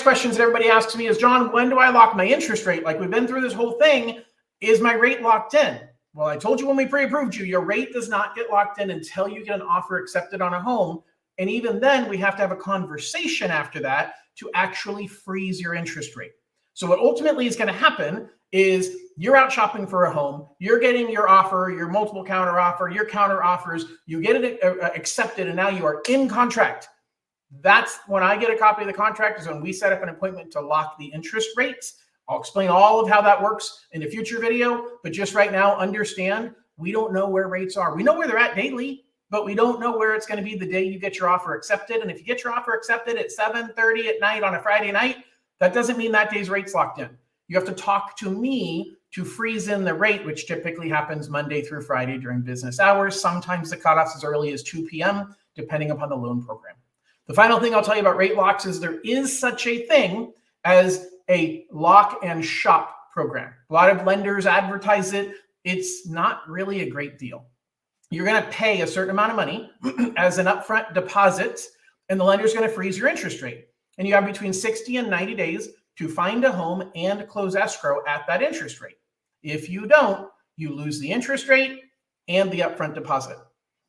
Questions that everybody asks me is, John, when do I lock my interest rate? Like, we've been through this whole thing. Is my rate locked in? Well, I told you when we pre-approved you, your rate does not get locked in until you get an offer accepted on a home. And even then, we have to have a conversation after that to actually freeze your interest rate. So what ultimately is going to happen is you're out shopping for a home, you're getting your offer, your multiple counter offer, your counter offers, you get it accepted, and now you are in contract. That's when I get a copy of the contract, is when we set up an appointment to lock the interest rates. I'll explain all of how that works in a future video, but just right now, understand we don't know where rates are. We know where they're at daily, but we don't know where it's going to be the day you get your offer accepted. And if you get your offer accepted at 7:30 at night on a Friday night, that doesn't mean that day's rate's locked in. You have to talk to me to freeze in the rate, which typically happens Monday through Friday during business hours. Sometimes the cutoff's as early as 2 p.m., depending upon the loan program. The final thing I'll tell you about rate locks is there is such a thing as a lock and shop program. A lot of lenders advertise it. It's not really a great deal. You're going to pay a certain amount of money as an upfront deposit, and the lender's going to freeze your interest rate. And you have between 60 and 90 days to find a home and close escrow at that interest rate. If you don't, you lose the interest rate and the upfront deposit.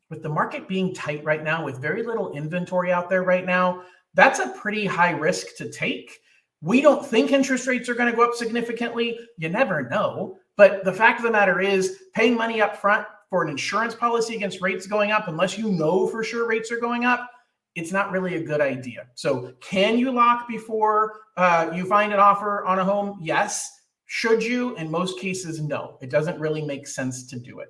With the market being tight right now, with very little inventory out there right now, that's a pretty high risk to take. We don't think interest rates are going to go up significantly. You never know. But the fact of the matter is, paying money up front for an insurance policy against rates going up, unless you know for sure rates are going up, it's not really a good idea. So can you lock before you find an offer on a home? Yes. Should you? In most cases, no. It doesn't really make sense to do it.